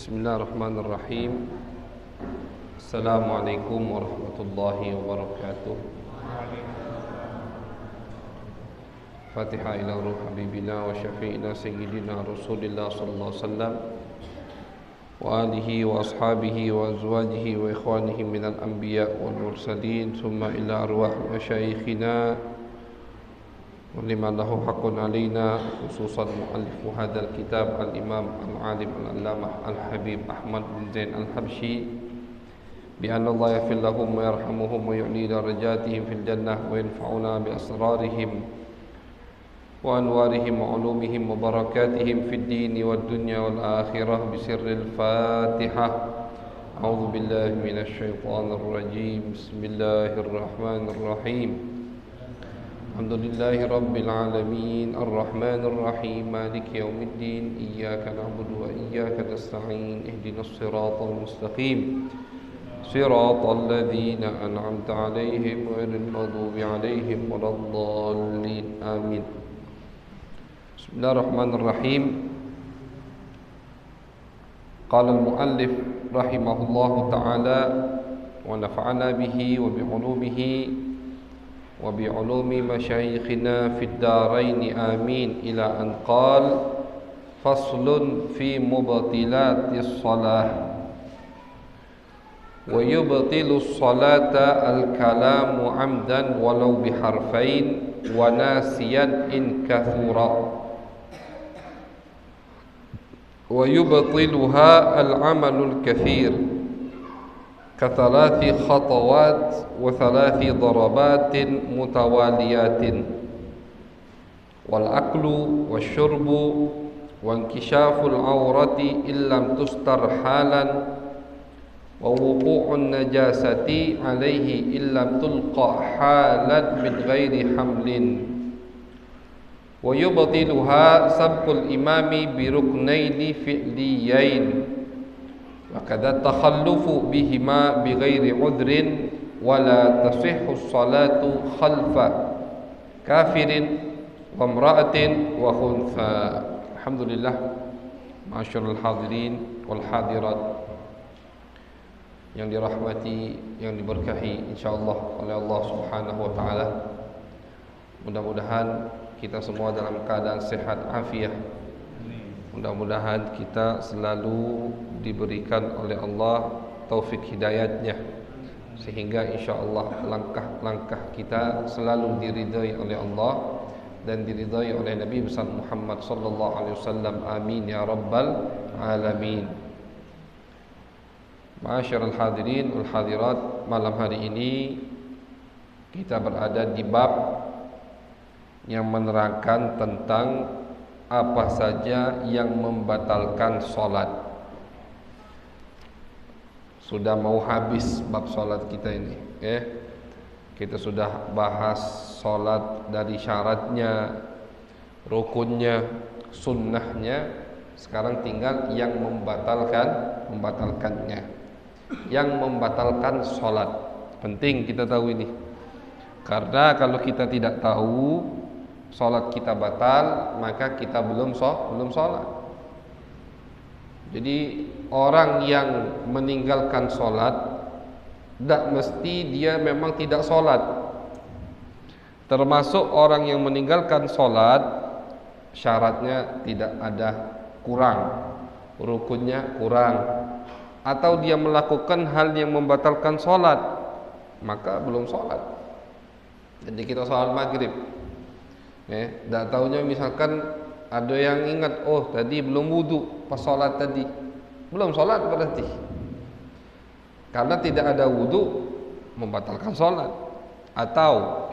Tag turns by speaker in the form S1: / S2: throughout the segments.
S1: Bismillahirrahmanirrahim. Assalamualaikum warahmatullahi wabarakatuh. Fatiha ila ruh habibina wa syafi'ina sayyidina Rasulillah sallallahu alaihi wasallam wa alihi wa ashabihi wa azwajihi wa ikhwanihi minal anbiya wal mursalin, thumma ila arwah masyayikhina wa liman lahu haqqun alaina, khususan muallifu hadzal kitab al-imam al-alim al-allamah al-habib Ahmad bin Zain al-Habsyi, bi anna Allah yaghfir lahum wa yarhamuhum wa yu'li darajatihim fil jannah wa yanfa'una bi asrarihim wa anwarihim wa ulumihim wa barakatihim fid din wad dunya wal akhirah bi sirril Fatihah. A'udzu billahi minasy syaithanir rajim. Bismillahir rahmanir rahim. Alhamdulillahi rabbil alamin, arrahmanir rahim, maliki yaumiddin, iyyaka na'budu wa iyyaka nasta'in, ihdinas siratal mustaqim, siratal ladzina an'amta 'alaihim ghairil maghdubi 'alaihim waladdallin. Amin. Bismillahirrahmanirrahim. Qala al-muallif rahimahullahu ta'ala wa nafa'ana bihi wa bi 'ulumihi wa bi 'ulumi masyayikhina fid darain amin, ila an qala faslun fi mubtilatis shalah wa yubtilu sholata al-kalamu 'amdan walau biharfain wa nasiyan in kathura wa yubtiluha al-'amalul kathir kathalathi khatawat wa thalathi darabatin mutawaliyatin wal aklu wasyurbu wa inkishaful awrati illam tustar halan wa wuqu'un najasati alaihi illam tulqa halan min ghairi hamlin wa yubtiluha sabqul imami bi ruknaini fi'liyain wa kadha takhallufu bihima bi ghairi udrin wa la tasihhu as-salatu khalfa kafirin wa imra'atin wa khuntha. Alhamdulillah, ma'asyiral hadirin wal hadirat yang dirahmati, yang diberkahi insyaallah oleh Allah Subhanahu wa taala. Mudah-mudahan kita semua dalam keadaan sehat afiat. Mudah-mudahan kita selalu diberikan oleh Allah taufik hidayatnya, sehingga insyaallah langkah-langkah kita selalu diridhai oleh Allah dan diridhai oleh Nabi besar Muhammad sallallahu alaihi wasallam. Amin ya rabbal alamin. Ma'asyiral hadirin wal hadirat, malam hari ini kita berada di bab yang menerangkan tentang apa saja yang membatalkan sholat. Sudah mau habis bab sholat kita ini, Kita sudah bahas sholat dari syaratnya, rukunnya, sunnahnya. Sekarang tinggal yang membatalkannya, yang membatalkan sholat. Penting kita tahu ini, karena kalau kita tidak tahu sholat kita batal, maka kita belum sholat. Jadi orang yang meninggalkan sholat tidak mesti dia memang tidak sholat. Termasuk orang yang meninggalkan sholat, syaratnya tidak ada kurang, rukunnya kurang, atau dia melakukan hal yang membatalkan sholat, maka belum sholat. Jadi kita sholat maghrib, tidak tahunya misalkan ada yang ingat, oh tadi belum wudu pas sholat tadi, belum sholat berarti. Karena tidak ada wudu membatalkan sholat. Atau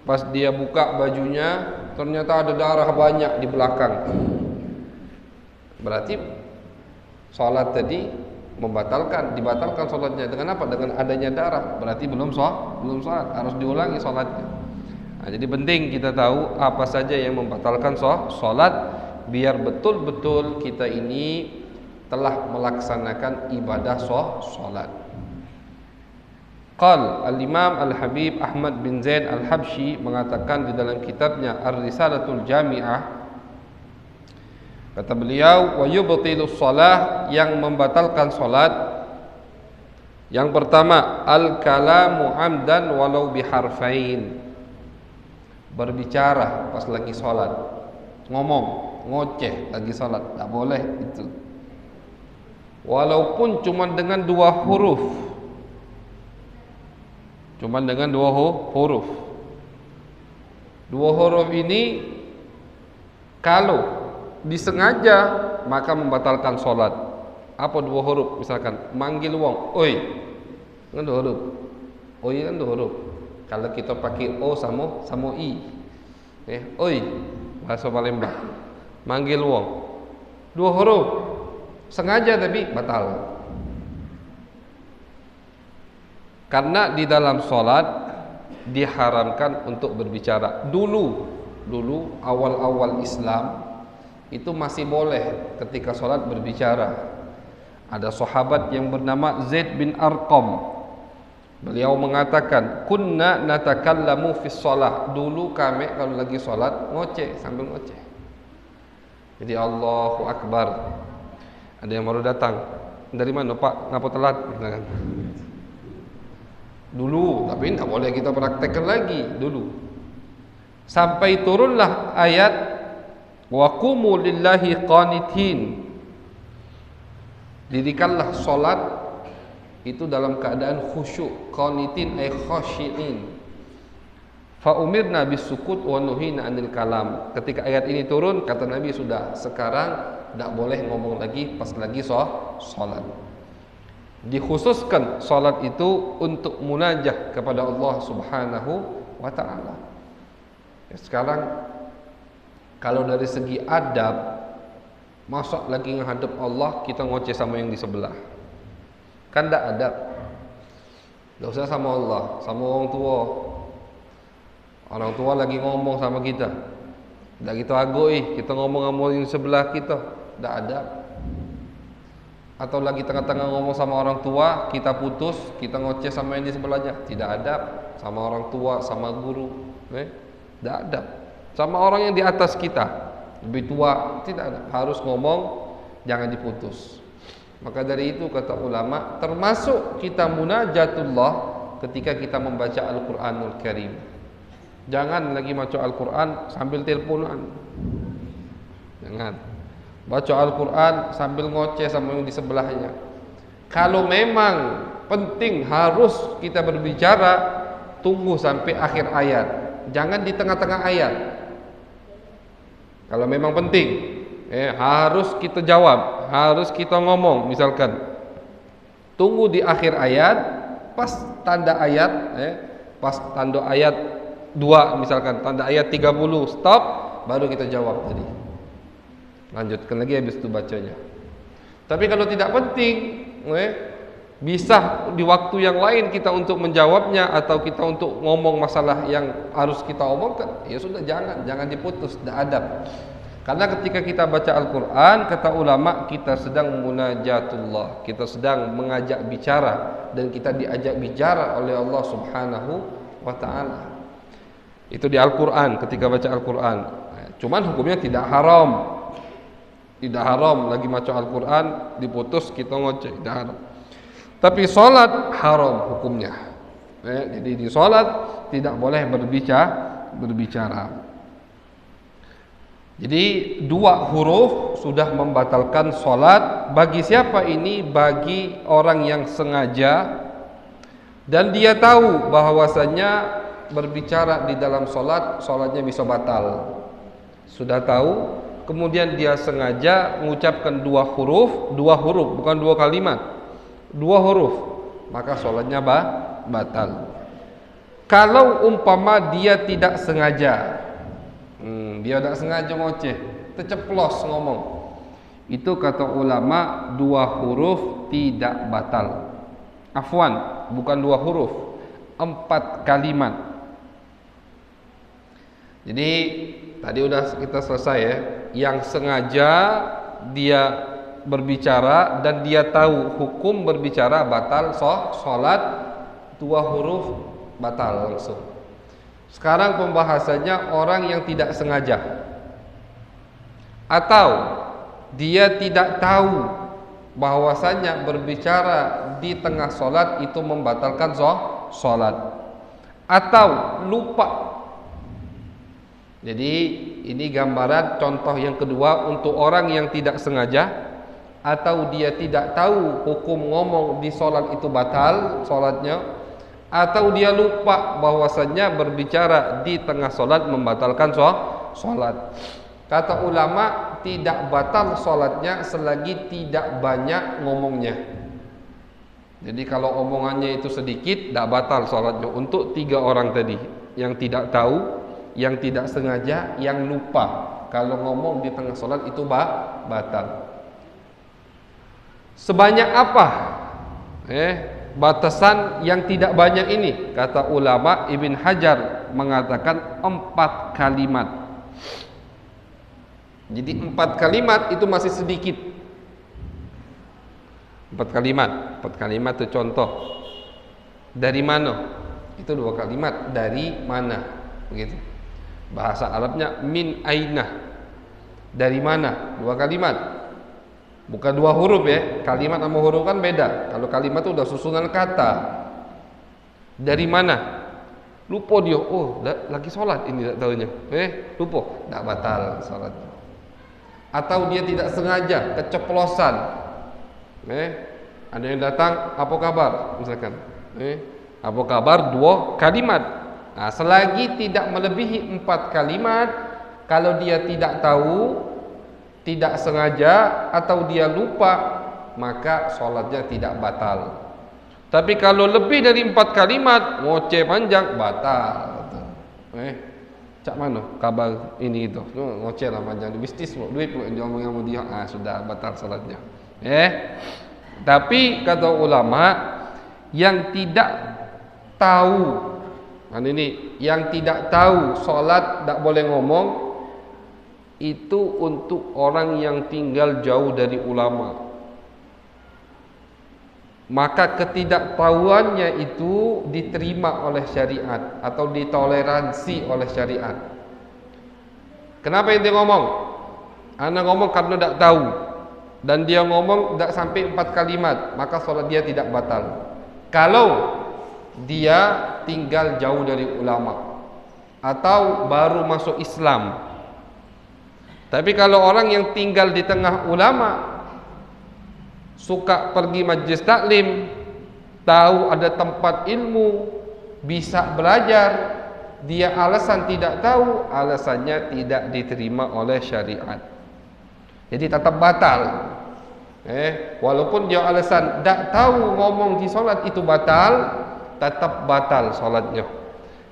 S1: pas dia buka bajunya ternyata ada darah banyak di belakang, berarti sholat tadi dibatalkan sholatnya. Dengan apa? Dengan adanya darah, berarti belum sholat, harus diulangi sholatnya. Nah, jadi penting kita tahu apa saja yang membatalkan sholat, biar betul-betul kita ini telah melaksanakan ibadah sholat. Qal al-imam al-habib Ahmad bin Zain al-Habsyi mengatakan di dalam kitabnya Ar-Risalatul Jami'ah, Kata beliau, wa yubtilus shalah, yang membatalkan salat. Yang pertama, al-kalamu amdan walau biharfain. Berbicara pas lagi salat. Ngomong, ngoceh lagi salat, tak boleh itu. Walaupun cuma dengan 2 huruf. Cuma dengan 2 huruf. 2 huruf ini kalau disengaja maka membatalkan sholat. Apa 2 huruf? Misalkan manggil wong, oi, kan 2 huruf. Oi kan 2 huruf. Kalau kita pakai o sama i, oi, bahasa Palembang. Manggil wong, 2 huruf, sengaja tapi batal. Karena di dalam sholat diharamkan untuk berbicara. Dulu awal-awal Islam itu masih boleh ketika sholat berbicara. Ada sahabat yang bernama Zaid bin Arqam. Beliau mengatakan, kunna natakallamu fi sholat. Dulu kami kalau lagi sholat ngoceh, sambil ngoceh. Jadi Allahu Akbar. Ada yang baru datang. Dari mana Pak? Ngapa telat? Dulu, tapi tidak boleh kita praktekkan lagi dulu. Sampai turunlah ayat wa qumu lillahi qanitin. Dirikanlah solat itu dalam keadaan khusyuk. Qanitin ay khashi'in. Fa umirna bisukut wa nuhina 'anil kalam. Ketika ayat ini turun, kata Nabi, sudah, sekarang tidak boleh ngomong lagi pas lagi solat. Dikhususkan salat itu untuk munajah kepada Allah Subhanahu wa ta'ala. Ya, sekarang kalau dari segi adab, masa lagi menghadap Allah kita ngoceh sama yang di sebelah, kan tidak adab. Tidak usah sama Allah, sama orang tua. Orang tua lagi ngomong sama kita, tidak kita agoi, kita ngomong sama yang sebelah kita, tidak adab. Atau lagi tengah-tengah ngomong sama orang tua, kita putus, kita ngoceh sama yang di sebelahnya, tidak adab. Sama orang tua, sama guru, tidak adab. Sama orang yang di atas kita, lebih tua, tidak adab. Harus ngomong, jangan diputus. Maka dari itu kata ulama, termasuk kita munajatullah ketika kita membaca Al-Quranul Karim. Jangan lagi baca Al-Quran sambil teleponan. Jangan. Baca Al-Quran sambil ngoceh sama yang di sebelahnya. Kalau memang penting harus kita berbicara, tunggu sampai akhir ayat. Jangan di tengah-tengah ayat. Kalau memang penting, harus kita jawab, harus kita ngomong. Misalkan tunggu di akhir ayat, pas tanda ayat, pas tanda ayat 2, misalkan tanda ayat 30, stop, baru kita jawab tadi. Lanjutkan lagi habis itu bacanya. Tapi kalau tidak penting, bisa di waktu yang lain kita untuk menjawabnya, atau kita untuk ngomong masalah yang harus kita omongkan, ya sudah, jangan diputus, tidak adab. Karena ketika kita baca Al-Quran, kata ulama, kita sedang munajatullah, kita sedang mengajak bicara, dan kita diajak bicara oleh Allah Subhanahu wa ta'ala. Itu di Al-Quran, ketika baca Al-Quran. Cuman hukumnya tidak haram. Tidak haram lagi baca Al-Quran diputus kita ngoceh, tidak haram. Tapi sholat haram hukumnya. Jadi di sholat tidak boleh berbicara. Jadi 2 huruf sudah membatalkan sholat. Bagi siapa ini? Bagi orang yang sengaja dan dia tahu bahwasanya berbicara di dalam sholat, sholatnya bisa batal. Sudah tahu, kemudian dia sengaja mengucapkan 2 huruf, bukan 2 kalimat, 2 huruf, maka sholatnya batal. Kalau umpama dia tidak sengaja, dia tidak sengaja ngoceh, terceplos ngomong, itu kata ulama 2 huruf tidak batal. Afwan, bukan 2 huruf, 4 kalimat. Jadi tadi udah kita selesai ya. Yang sengaja dia berbicara dan dia tahu hukum berbicara batal sholat, 2 huruf batal langsung. Sekarang pembahasannya orang yang tidak sengaja, atau dia tidak tahu bahwasanya berbicara di tengah solat itu membatalkan solat, atau lupa. Jadi ini gambaran contoh yang kedua untuk orang yang tidak sengaja, atau dia tidak tahu hukum ngomong di solat itu batal solatnya, atau dia lupa bahwasanya berbicara di tengah solat membatalkan solat. Kata ulama, tidak batal solatnya selagi tidak banyak ngomongnya. Jadi kalau omongannya itu sedikit, tidak batal solatnya. Untuk 3 orang tadi, yang tidak tahu, yang tidak sengaja, yang lupa. Kalau ngomong di tengah solat itu batal. Sebanyak apa batasan yang tidak banyak ini? Kata ulama, Ibn Hajar mengatakan 4 kalimat. Jadi 4 kalimat itu masih sedikit. 4 kalimat itu contoh. Dari mana? Itu 2 kalimat. Dari mana? Begitu. Bahasa Arabnya min aina. Dari mana? 2 kalimat. Bukan 2 huruf ya. Kalimat sama huruf kan beda. Kalau kalimat itu udah susunan kata. Dari mana? Lupa dia. Oh, lagi sholat ini tak tahunya. Lupa. Tak batal sholatnya. Atau dia tidak sengaja, keceplosan. Ada yang datang, apa kabar? Misalkan, apa kabar? 2 kalimat. Nah, selagi tidak melebihi 4 kalimat, kalau dia tidak tahu, tidak sengaja, atau dia lupa, maka sholatnya tidak batal. Tapi kalau lebih dari 4 kalimat, ngoceh panjang, batal. Cak mana kabar ini itu? Ngoceh lah panjang, bisnis duit ngomong sama dia, sudah batal salatnya. Tapi kata ulama, yang tidak tahu, ini yang tidak tahu salat tak boleh ngomong, itu untuk orang yang tinggal jauh dari ulama. Maka ketidaktahuannya itu diterima oleh syariat atau ditoleransi oleh syariat. Kenapa ente ngomong? Anda ngomong karena tidak tahu, dan dia ngomong tidak sampai 4 kalimat, maka sholat dia tidak batal. Kalau dia tinggal jauh dari ulama atau baru masuk Islam. Tapi kalau orang yang tinggal di tengah ulama, suka pergi majlis taklim, tahu ada tempat ilmu, bisa belajar, dia alasan tidak tahu, alasannya tidak diterima oleh syariat. Jadi tetap batal. Walaupun dia alasan tidak tahu ngomong di solat itu batal, tetap batal solatnya.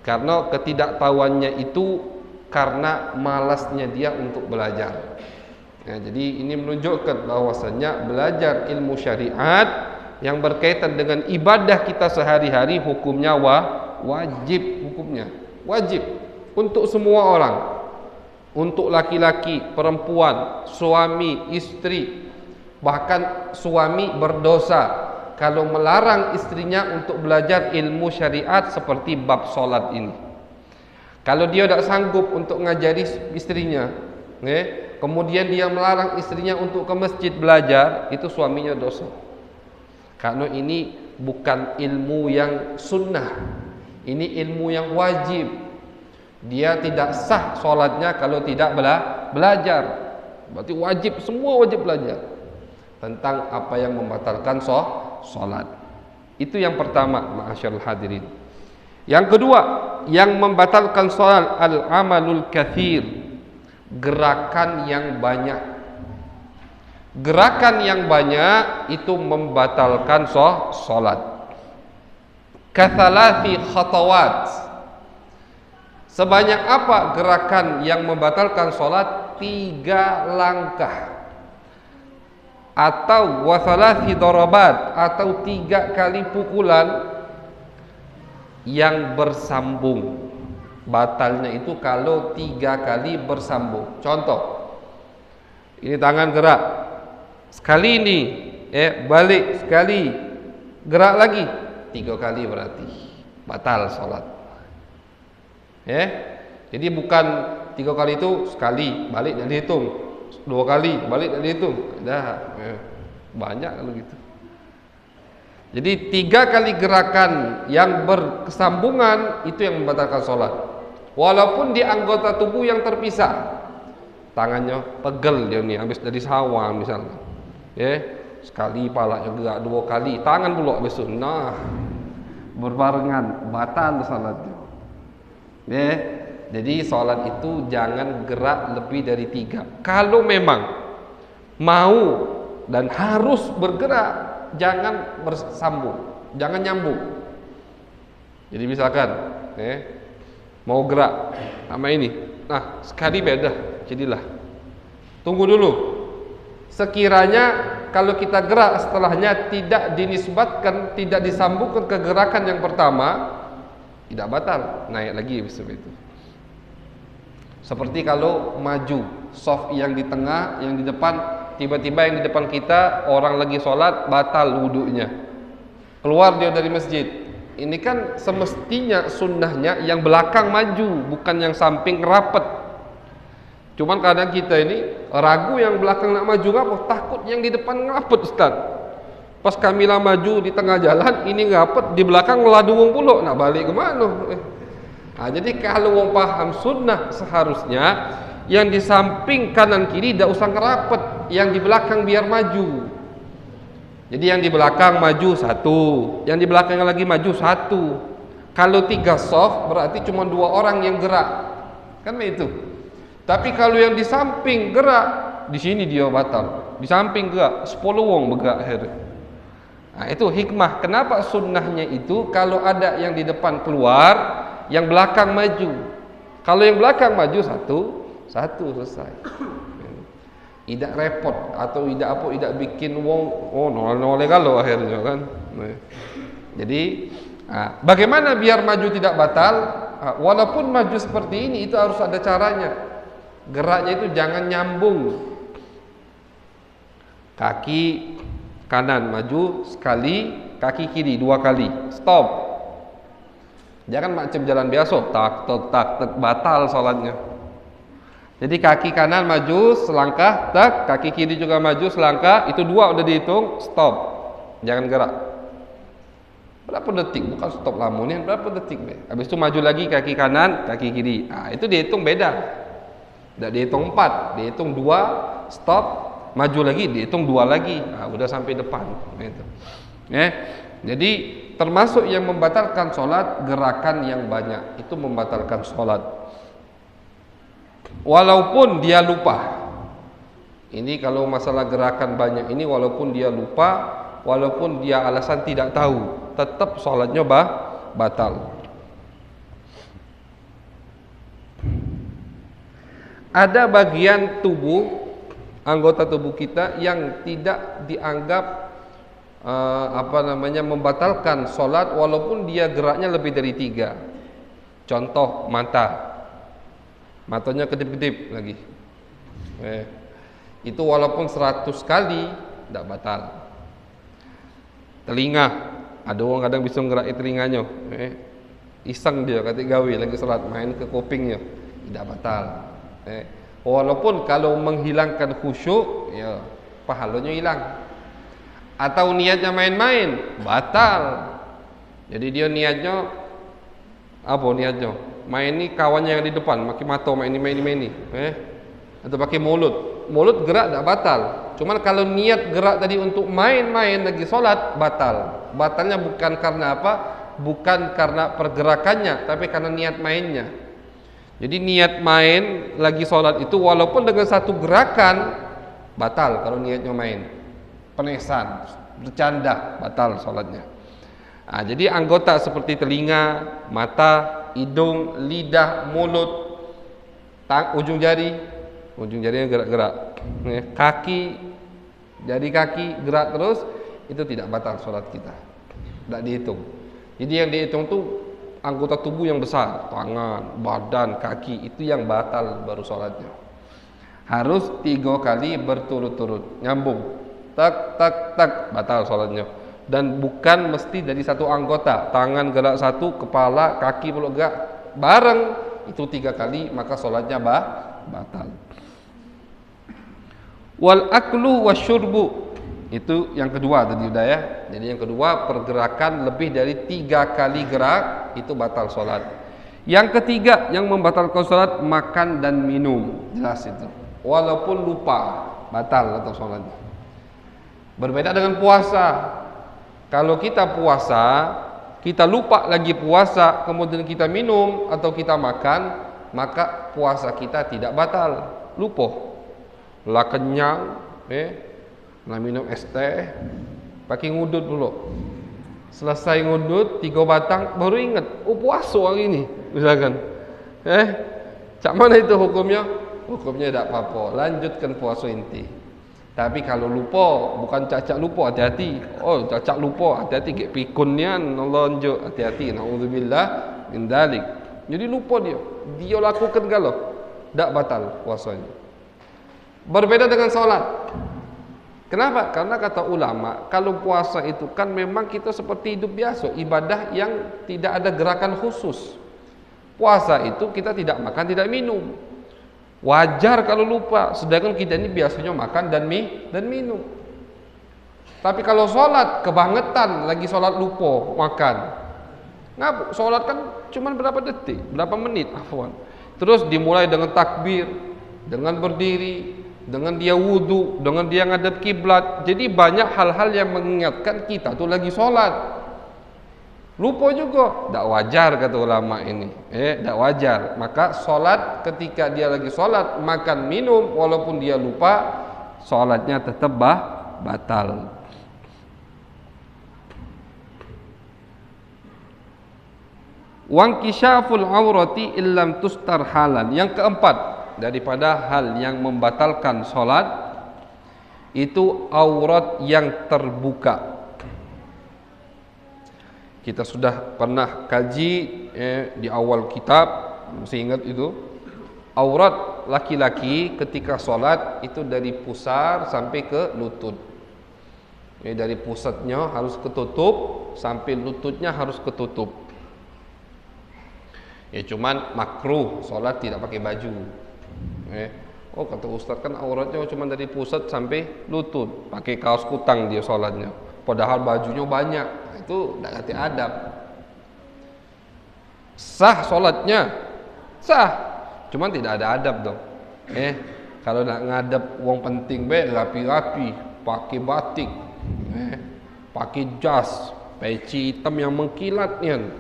S1: Karena ketidaktahuannya itu karena malasnya dia untuk belajar. Jadi ini menunjukkan bahwasanya belajar ilmu syariat yang berkaitan dengan ibadah kita sehari-hari hukumnya wajib, hukumnya wajib untuk semua orang, untuk laki-laki, perempuan, suami, istri. Bahkan suami berdosa kalau melarang istrinya untuk belajar ilmu syariat seperti bab solat ini. Kalau dia tidak sanggup untuk ngajari istrinya, kemudian dia melarang istrinya untuk ke masjid belajar, itu suaminya dosa. Karena ini bukan ilmu yang sunnah, ini ilmu yang wajib. Dia tidak sah sholatnya kalau tidak belajar. Berarti wajib, semua wajib belajar tentang apa yang membatalkan sholat. Itu yang pertama, ma'asyarul hadirin. Yang kedua, yang membatalkan sholat, al-amalul kathir, gerakan yang banyak. Gerakan yang banyak itu membatalkan sholat. Kathalathi khatawat. Sebanyak apa gerakan yang membatalkan sholat? 3 langkah. Atau wathalathi darabat, atau 3 kali pukulan yang bersambung. Batalnya itu kalau 3 kali bersambung. Contoh, ini tangan gerak sekali, ini balik sekali, gerak lagi 3 kali, berarti batal sholat. Jadi bukan 3 kali itu sekali balik dan dihitung, 2 kali, balik tak dihitung. Dah, banyak kalau gitu. Jadi 3 kali gerakan yang berkesambungan itu yang membatalkan sholat. Walaupun di anggota tubuh yang terpisah. Tangannya pegel dia ni habis dari sawah misalnya. Sekali palanya gerak 2 kali, tangan pula besok. Nah, berbarengan batal salatnya. Jadi salat itu jangan gerak lebih dari 3. Kalau memang mau dan harus bergerak, jangan bersambung, jangan nyambung. Jadi misalkan mau gerak sama ini, nah sekali beda, jadilah tunggu dulu. Sekiranya kalau kita gerak setelahnya tidak dinisbatkan, tidak disambungkan ke gerakan yang pertama, tidak batal, naik lagi seperti itu. Seperti kalau maju, soft yang di tengah, yang di depan, tiba-tiba yang di depan kita orang lagi sholat, batal wudunya. Keluar dia dari masjid. Ini kan semestinya sunnahnya yang belakang maju, bukan yang samping rapat. Cuman kadang kita ini ragu yang belakang nak maju ngapa? Takut yang di depan ngapet Ustaz. Pas kamilah maju di tengah jalan, ini ngapet, di belakang meladung pula, nak balik ke mana? Jadi kalau wong paham sunnah seharusnya yang di samping kanan kiri tidak usah ngerapet, yang di belakang biar maju. Jadi yang di belakang maju 1, yang di belakang lagi maju 1. Kalau 3 soft berarti cuma 2 orang yang gerak, kan begitu. Tapi kalau yang di samping gerak, di sini dia batal. Di samping gerak, 10 wong bergerak akhirnya. Itu hikmah. Kenapa sunnahnya itu kalau ada yang di depan keluar, yang belakang maju. Kalau yang belakang maju 1 selesai. Tidak repot atau tidak bikin wong noleh kalau akhirnya kan. Jadi bagaimana biar maju tidak batal? Walaupun maju seperti ini itu harus ada caranya. Geraknya itu jangan nyambung. Kaki kanan maju sekali, kaki kiri 2 kali. Stop. Jangan macam jalan biasa, tak batal salatnya. Jadi kaki kanan maju selangkah, tak, kaki kiri juga maju selangkah, itu 2 udah dihitung, stop. Jangan gerak. Berapa detik? Bukan stop lamunin, berapa detik? Habis itu maju lagi kaki kanan, kaki kiri. Itu dihitung beda. Tidak dihitung 4, dihitung 2, stop, maju lagi, dihitung 2 lagi, udah sampai depan. Jadi termasuk yang membatalkan sholat gerakan yang banyak, itu membatalkan sholat. Walaupun dia lupa. Ini kalau masalah gerakan banyak ini, walaupun dia lupa, walaupun dia alasan tidak tahu, tetap sholatnya batal. Ada bagian tubuh, anggota tubuh kita yang tidak dianggap membatalkan sholat walaupun dia geraknya lebih dari 3. Contoh mata, matanya kedip-kedip lagi. Itu walaupun 100 kali tidak batal. Telinga, ada orang kadang bisa ngerak telinganya. Iseng dia kata gawe lagi sholat, main ke kupingnya, tidak batal. Walaupun kalau menghilangkan khusyuk, ya pahalanya hilang. Atau niatnya main-main, batal. Jadi dia niatnya apa niatnya? Main ni kawannya yang di depan, makin mata main ini. Atau pakai mulut gerak tak batal. Cuman kalau niat gerak tadi untuk main-main lagi solat, batal. Batalnya bukan karena apa? Bukan karena pergerakannya, tapi karena niat mainnya. Jadi niat main lagi sholat itu walaupun dengan 1 gerakan batal kalau niatnya main, penesan, bercanda, batal sholatnya. Jadi anggota seperti telinga, mata, hidung, lidah, mulut, ujung jarinya gerak-gerak, kaki, jari kaki gerak terus, itu tidak batal sholat kita, tidak dihitung. Jadi yang dihitung tuh anggota tubuh yang besar, tangan, badan, kaki, itu yang batal baru sholatnya. Harus 3 kali berturut-turut, nyambung, tak, batal sholatnya. Dan bukan mesti dari 1 anggota, tangan gerak 1, kepala, kaki pula gerak bareng, itu 3 kali, maka sholatnya batal. Wal aklu wasyurbu, itu yang kedua tadi udah ya. Jadi yang kedua, pergerakan lebih dari 3 kali gerak itu batal sholat. Yang ketiga yang membatalkan sholat, makan dan minum, jelas itu. Walaupun lupa, batal atau sholatnya. Berbeda dengan puasa. Kalau kita puasa, kita lupa lagi puasa, kemudian kita minum atau kita makan, maka puasa kita tidak batal. Lupa lah kenyang, nak minum es teh, pakai ngudut dulu. Selesai ngudut 3 batang, baru ingat, oh puasa hari ini, misalkan. Cak mana itu hukumnya? Hukumnya tidak apa-apa, lanjutkan puasa inti. Tapi kalau lupa, bukan cacak lupa, hati-hati. Oh, cacak lupa, hati-hati, kayak pikun nian, Allah anjuk, hati-hati. Na'udzubillah min dzalik. Jadi lupa dia lakukan kalau tidak batal puasanya. Berbeda dengan sholat. Kenapa? Karena kata ulama, kalau puasa itu kan memang kita seperti hidup biasa, ibadah yang tidak ada gerakan khusus. Puasa itu kita tidak makan, tidak minum. Wajar kalau lupa, sedangkan kita ini biasanya makan dan minum. Tapi kalau sholat, kebangetan lagi sholat lupa makan. Ngapa? Sholat kan cuma berapa detik, berapa menit, afwan. Terus dimulai dengan takbir, dengan berdiri, dengan dia wudu, dengan dia ngadep kiblat. Jadi banyak hal-hal yang mengingatkan kita tuh lagi sholat. Lupa juga, tidak wajar kata ulama ini. Tidak wajar. Maka sholat ketika dia lagi sholat, makan minum, walaupun dia lupa, sholatnya tetap batal. Wangkishaful aurati illam tustar halan. Yang keempat daripada hal yang membatalkan sholat, itu aurat yang terbuka. Kita sudah pernah kaji di awal kitab, masih ingat itu? Aurat laki-laki ketika sholat itu dari pusar sampai ke lutut. Dari pusatnya harus ketutup sampai lututnya harus ketutup. Cuman makruh sholat tidak pakai baju. Oh kata Ustaz kan auratnya cuma dari pusat sampai lutut, pakai kaos kutang dia sholatnya. Padahal bajunya banyak, itu tidak ngerti adab. Sah sholatnya, sah, cuman tidak ada adab dong. Kalau nak ngadep wong penting rapi-rapi, pakai batik, pakai jas, peci hitam yang mengkilat nian.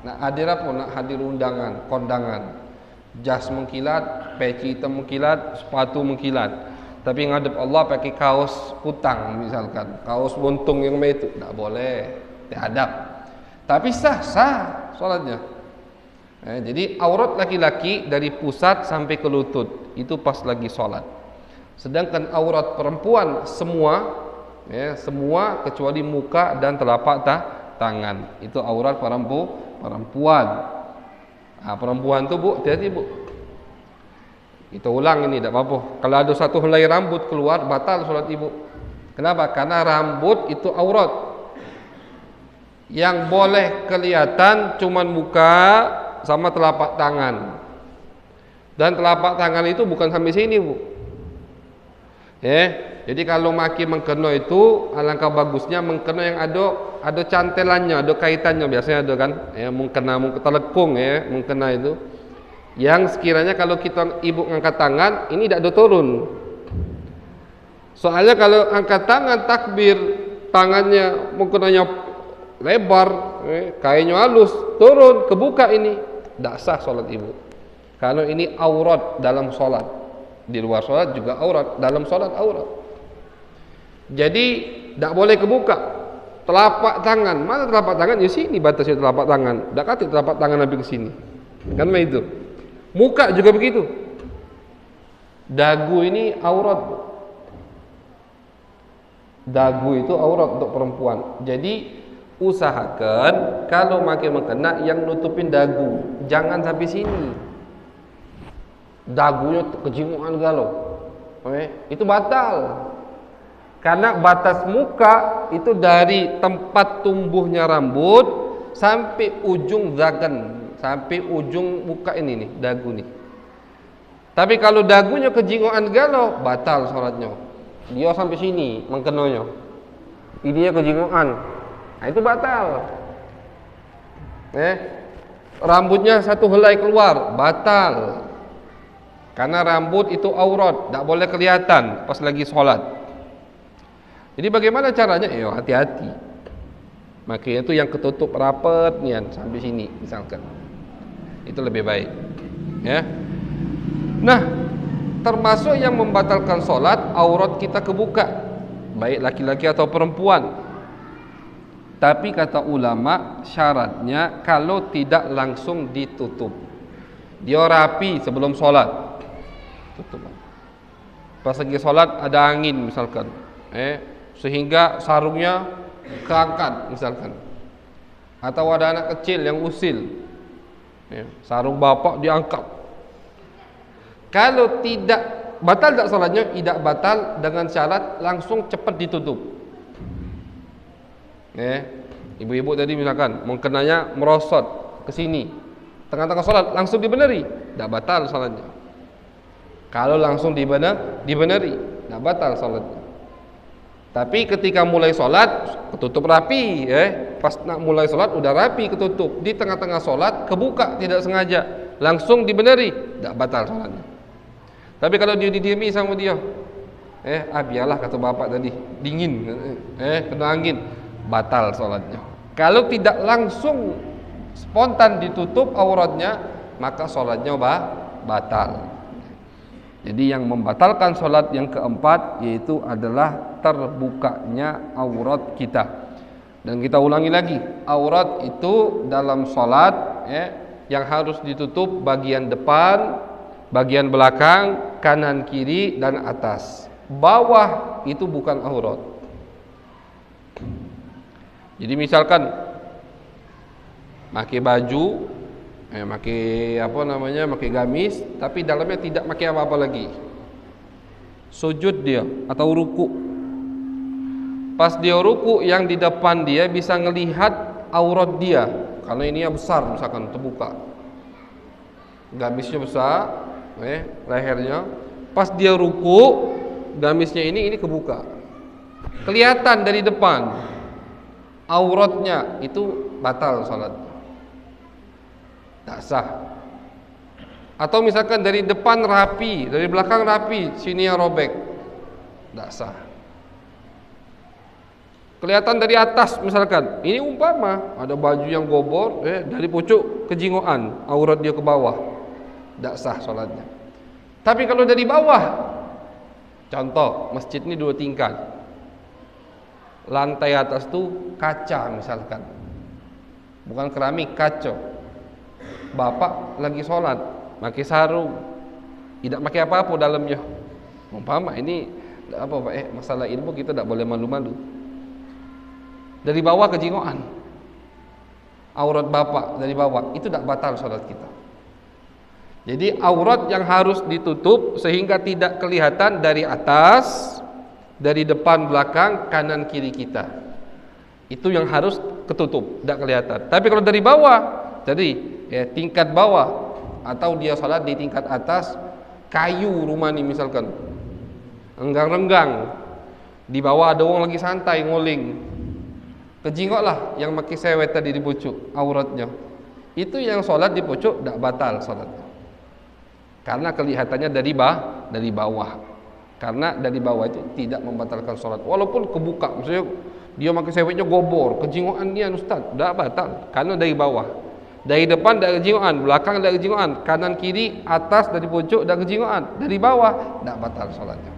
S1: Nak hadir apa? Nak hadir undangan, kondangan. Jas mengkilat, peci hitam mengkilat, sepatu mengkilat. Tapi ngadep Allah pakai kaos kutang misalkan, kaos buntung yang itu tidak boleh, tidak adab. Tapi sah sholatnya. Jadi aurat laki-laki dari pusat sampai ke lutut itu pas lagi sholat. Sedangkan aurat perempuan semua kecuali muka dan telapak tangan itu aurat perempuan. Perempuan tu bu, hati-hati bu. Kita ulang ini, tidak apa-apa. Kalau ada satu helai rambut keluar, batal sholat ibu. Kenapa? Karena rambut itu aurat. Yang boleh kelihatan cuman muka sama telapak tangan. Dan telapak tangan itu bukan sampai sini bu. Jadi kalau maki mengkena itu, alangkah bagusnya mengkena yang ada cantelannya, ada kaitannya. Biasanya ada kan, mengkena telekung mengkena itu. Yang sekiranya kalau kita ibu angkat tangan, ini tidak ada turun. Soalnya kalau angkat tangan takbir, tangannya mengkenanya lebar, kainnya halus, turun, kebuka ini, tidak sah sholat ibu. Kalau ini aurat dalam sholat, di luar sholat juga aurat, dalam sholat aurat. Jadi tidak boleh kebuka. Telapak tangan, mana telapak tangan? Di sini batasnya telapak tangan. Tidak kata telapak tangan habis ke sini. Kan begitu. Muka juga begitu. Dagu ini aurat. Dagu itu aurat untuk perempuan. Jadi usahakan kalau makin mengkena yang nutupin dagu, jangan sampai sini. Dagunya kejimuan galau. Itu batal. Karena batas muka itu dari tempat tumbuhnya rambut sampai ujung zagan, sampai ujung muka ini nih, dagu nih. Tapi kalau dagunya kejingoan galau, batal sholatnya. dia sampai sini mengkenanya, ini kejingoan, nah, itu batal. Rambutnya satu helai keluar, batal. Karena rambut itu aurat, tak boleh kelihatan pas lagi sholat. Jadi bagaimana caranya? Hati-hati. Makanya itu yang ketutup rapat nian sampai sini misalkan. Itu lebih baik. Ya. Nah, termasuk yang membatalkan sholat, aurat kita kebuka, baik laki-laki atau perempuan. Tapi kata ulama, syaratnya kalau tidak langsung ditutup. Dia rapi sebelum sholat, tutup. Pas lagi sholat ada angin misalkan, sehingga sarungnya keangkat misalkan, atau ada anak kecil yang usil, sarung bapak diangkat. Kalau tidak, batal tak sholatnya? Tidak batal dengan syarat langsung cepat ditutup. Ibu-ibu tadi misalkan mengkenanya merosot ke sini, tengah-tengah sholat langsung dibeneri, tidak batal sholatnya. Kalau langsung dibeneri, tidak batal sholatnya. Tapi ketika mulai sholat ketutup rapi, pas nak mulai sholat udah rapi ketutup, di tengah-tengah sholat kebuka tidak sengaja, langsung dibeneri, tidak batal sholatnya. Tapi kalau dia didiami sama dia, biarlah kata bapak tadi, dingin, kena angin, batal sholatnya. Kalau tidak langsung spontan ditutup auratnya, maka sholatnya batal. Jadi yang membatalkan sholat yang keempat yaitu adalah terbukanya aurat kita. Dan kita ulangi lagi, aurat itu dalam sholat yang harus ditutup bagian depan, bagian belakang, kanan kiri dan atas. Bawah itu bukan aurat. Jadi misalkan pakai baju, pakai gamis, tapi dalamnya tidak pakai apa-apa lagi. Sujud dia atau ruku. Pas dia ruku, yang di depan dia bisa ngelihat aurat dia, karena ini besar misalkan terbuka. Gamisnya besar, lehernya. Pas dia ruku, gamisnya ini kebuka. Kelihatan dari depan. Auratnya itu batal salatnya, tak sah. Atau misalkan dari depan rapi, dari belakang rapi, sini yang robek, tak sah. Kelihatan dari atas misalkan, ini umpama ada baju yang gobor, dari pucuk ke jingoan, aurat dia ke bawah, tak sah salatnya. Tapi kalau dari bawah, contoh masjid ini 2 tingkat, lantai atas tuh kaca misalkan, bukan keramik, kaca. Bapak lagi sholat pakai sarung, tidak pakai apa-apa dalamnya. Umpama ini apa Pak? Masalah ilmu kita tidak boleh malu-malu. Dari bawah ke jingoan, aurat bapak dari bawah, itu tidak batal sholat kita. Jadi aurat yang harus ditutup sehingga tidak kelihatan dari atas, dari depan, belakang, kanan, kiri kita. Itu yang harus ketutup, tidak kelihatan. Tapi kalau dari bawah, jadi tingkat bawah, atau dia salat di tingkat atas, kayu rumah ini misalkan, renggang-renggang, di bawah ada orang lagi santai ngoling, kejingoklah yang pakai sewet tadi di pucuk auratnya. Itu yang salat di pucuk tidak batal salatnya, karena kelihatannya dari bawah. Karena dari bawah itu tidak membatalkan sholat, walaupun kebuka. Misalnya dia pakai sewetnya gobor, kejingoan dia Ustaz, tidak batal, karena dari bawah. Dari depan dari kejingoan, belakang dari kejingoan, kanan kiri, atas dari pojok dari kejingoan, dari bawah tidak batal sholatnya.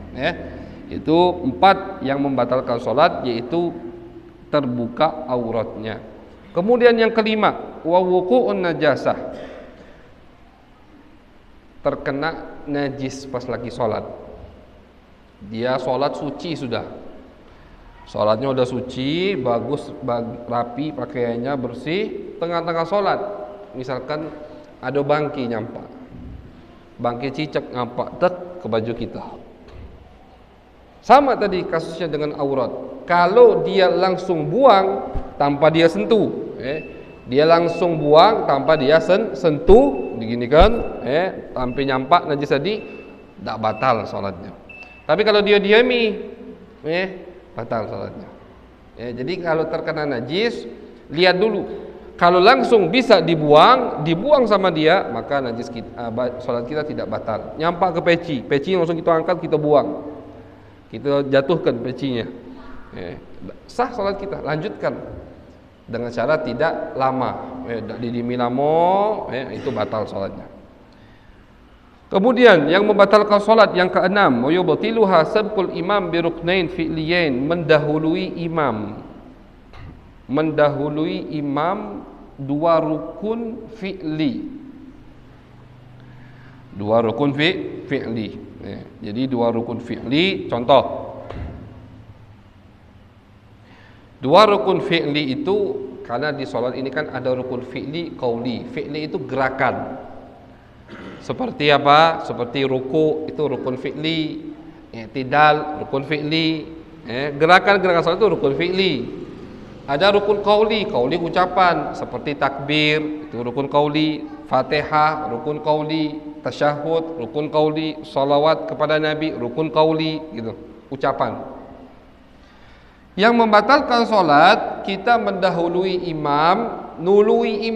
S1: Itu 4 yang membatalkan sholat, yaitu terbuka auratnya. Kemudian yang kelima, wa wuqu'un najasah, terkena najis pas lagi sholat. Dia sholat suci sudah, sholatnya udah suci, bagus, rapi, pakaiannya bersih. Tengah-tengah sholat misalkan ada bangki nyampak, bangki cicak nyampak, tek ke baju kita. Sama tadi kasusnya dengan aurat. Kalau dia langsung buang tanpa dia sentuh, dia langsung buang tanpa dia sentuh, begini kan, sampai nyampak najis tadi, tidak batal sholatnya. Tapi kalau dia diami, batal salatnya. Jadi kalau terkena najis, lihat dulu. Kalau langsung bisa dibuang sama dia, maka najis kita, salat kita tidak batal. Nyampak ke peci langsung kita angkat, kita buang, kita jatuhkan pecinya, sah salat kita, lanjutkan dengan cara tidak lama, didimi lama, itu batal salatnya. Kemudian yang membatalkan salat yang keenam, yubtiluha sabqul imam bi ruknain fi'liyain, mendahului imam dua rukun fi'li. Jadi dua rukun fi'li, contoh. Dua rukun fi'li itu, karena di solat ini kan ada rukun fi'li qauli. Fi'li itu gerakan. Seperti apa? Seperti ruku itu rukun fi'li, i'tidal rukun fi'li, gerakan-gerakan salat itu rukun fi'li. Ada rukun qauli ucapan, seperti takbir itu rukun qauli, Fatihah rukun qauli, tasyahud rukun qauli, salawat kepada Nabi rukun qauli, gitu, ucapan. Yang membatalkan salat, kita mendahului imam, nului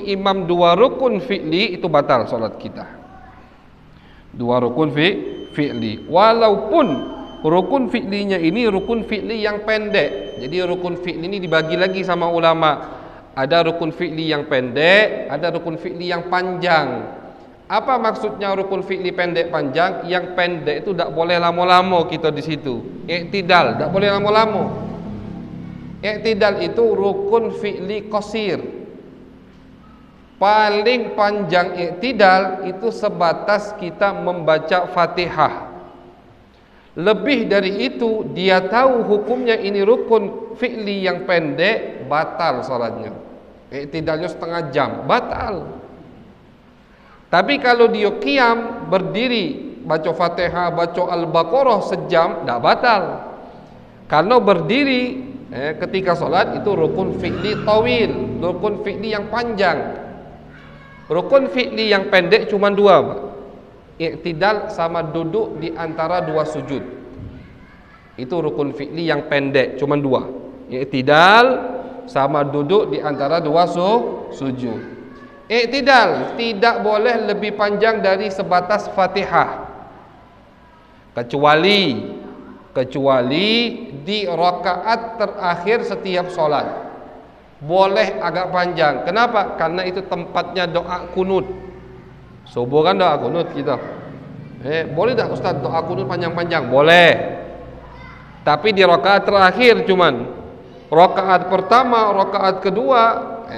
S1: imam dua rukun fi'li, itu batal salat kita. Dua rukun fi'li, walaupun rukun fi'linya ini rukun fi'li yang pendek. Jadi rukun fi'li ini dibagi lagi sama ulama. Ada rukun fi'li yang pendek, ada rukun fi'li yang panjang. Apa maksudnya rukun fi'li pendek panjang? Yang pendek itu tidak boleh lama-lama kita di situ. I'tidal, tidak boleh lama-lama. I'tidal itu rukun fi'li qasir. Paling panjang i'tidal itu sebatas kita membaca Fatihah. Lebih dari itu, dia tahu hukumnya ini rukun fi'li yang pendek, batal salatnya. I'tidalnya setengah jam, batal. Tapi kalau dia qiyam, berdiri, baca Fatihah, baca Al-Baqarah sejam, tidak batal. Karena berdiri ketika salat itu rukun fi'li tawil, rukun fi'li yang panjang. Rukun fi'li yang pendek cuma dua, Pak. I'tidal sama duduk di antara dua sujud. Itu rukun fi'li yang pendek, cuma dua. I'tidal sama duduk di antara dua sujud. I'tidal tidak boleh lebih panjang dari sebatas Fatihah. Kecuali di rakaat terakhir setiap solat. Boleh agak panjang. Kenapa? Karena itu tempatnya doa kunut. Subuh kan doa kunut kita. Boleh tak Ustaz doa kunut panjang-panjang? Boleh. Tapi di rakaat terakhir cuman. Rakaat pertama, rakaat kedua,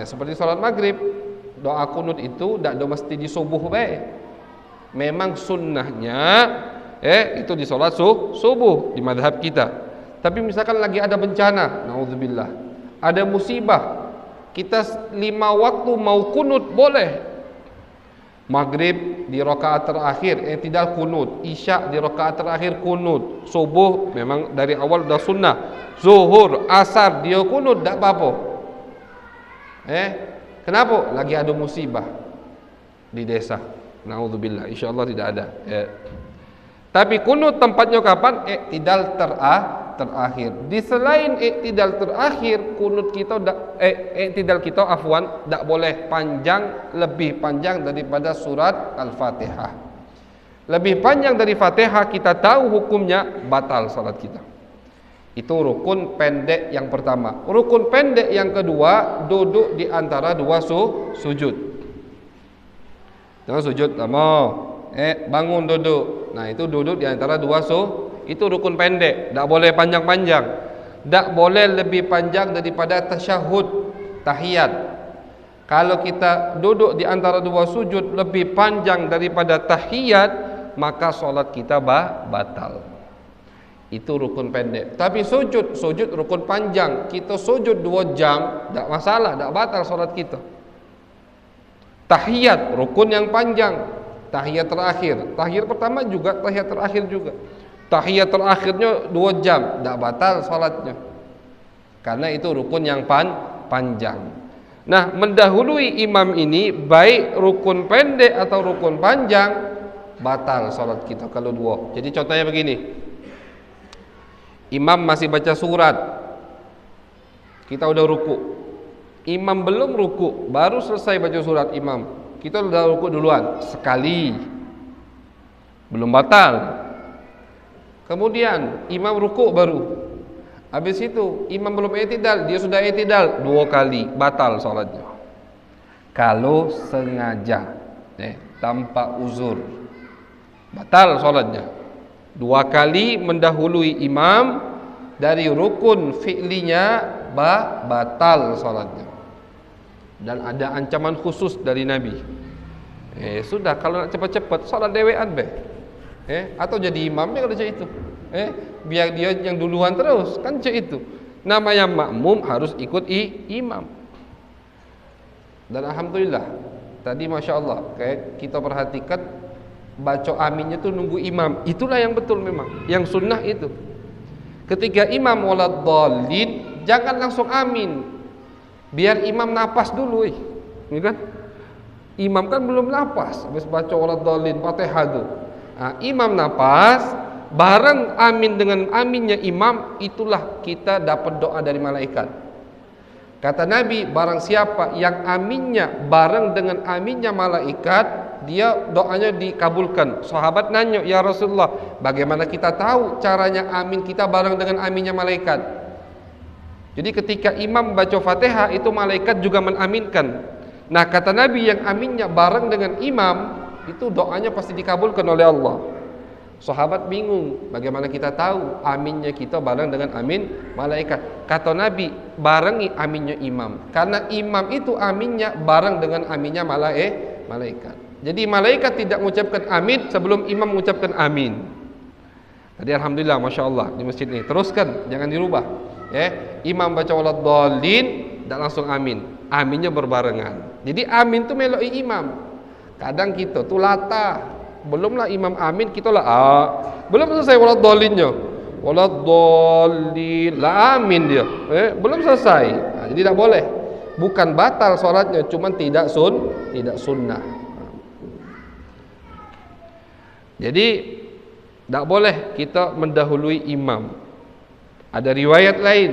S1: seperti salat maghrib, doa kunut itu tidak mesti di subuh baik. Memang sunnahnya itu di salat subuh di madhab kita. Tapi misalkan lagi ada bencana, naudzubillah, ada musibah, kita 5 waktu mau kunut boleh. Maghrib di rakaat terakhir i'tidal kunut, isya di rakaat terakhir kunut, subuh memang dari awal sudah sunnah, zuhur, asar dia kunut tak apa-apa. Kenapa? Lagi ada musibah di desa, naudzubillah, insyaallah tidak ada. Tapi kunut tempatnya kapan? I'tidal terakhir. Di selain i'tidal terakhir, kunut kita i'tidal kita tidak boleh panjang, lebih panjang daripada surat Al-Fatihah. Lebih panjang dari Fatihah, kita tahu hukumnya, batal salat kita. Itu rukun pendek yang pertama. Rukun pendek yang kedua, duduk di antara dua sujud. Jangan sujud lama, bangun duduk. Nah, itu duduk di antara dua itu rukun pendek, tidak boleh panjang-panjang. Tidak boleh lebih panjang daripada tasyahud, tahiyat. Kalau kita duduk di antara dua sujud lebih panjang daripada tahiyat, maka solat kita batal. Itu rukun pendek. Tapi sujud rukun panjang. Kita sujud 2 jam, tidak masalah, tidak batal solat kita. Tahiyat, rukun yang panjang. Tahiyat terakhir, tahiyat pertama juga, tahiyat terakhir juga. Tahiyat terakhirnya 2 jam, tidak batal salatnya. Karena itu rukun yang panjang. Nah, mendahului imam ini, baik rukun pendek atau rukun panjang, batal salat kita kalau dua. Jadi contohnya begini. Imam masih baca surat, kita udah ruku. Imam belum ruku, baru selesai baca surat imam, kita udah ruku duluan sekali, belum batal. Kemudian imam ruku baru, habis itu imam belum i'tidal, dia sudah i'tidal 2 kali, batal salatnya. Kalau sengaja, tanpa uzur, batal salatnya. 2 kali mendahului imam dari rukun fi'linya, batal salatnya. Dan ada ancaman khusus dari Nabi. Sudah, kalau nak cepat-cepat salat dewean be. Atau jadi imam kalau macam itu. Biar dia yang duluan terus, kan macam itu. Namanya makmum harus ikut imam. Dan alhamdulillah, tadi masya Allah, kita perhatikan baca aminnya tu nunggu imam. Itulah yang betul memang, yang sunnah itu. Ketika imam waladdallin, jangan langsung amin, biar imam napas dulu, ini kan? Imam kan belum napas, habis baca waladdallin Fatihah tu. Imam napas, bareng amin dengan aminnya imam, itulah kita dapat doa dari malaikat. Kata Nabi, barang siapa yang aminnya bareng dengan aminnya malaikat, dia doanya dikabulkan. Sahabat nanya, ya Rasulullah, bagaimana kita tahu caranya amin kita bareng dengan aminnya malaikat? Jadi ketika imam baca Fatihah, itu malaikat juga menaminkan. Nah, kata Nabi, yang aminnya bareng dengan imam, itu doanya pasti dikabulkan oleh Allah. Sahabat bingung, bagaimana kita tahu aminnya kita bareng dengan amin malaikat? Kata Nabi, barengi aminnya imam, karena imam itu aminnya bareng dengan aminnya malaikat. Jadi malaikat tidak mengucapkan amin sebelum imam mengucapkan amin. Tadi alhamdulillah, masya Allah, di masjid ini teruskan, jangan dirubah. Imam baca waladdallin, dan langsung amin, aminnya berbarengan. Jadi amin itu meloi imam. Kadang kita tuh latah, belumlah imam amin, kita lah belum selesai waladdalinnya, waladdallin lah amin dia, belum selesai. Jadi tidak boleh. Bukan batal sholatnya, cuman tidak sunnah. Jadi tidak boleh kita mendahului imam. Ada riwayat lain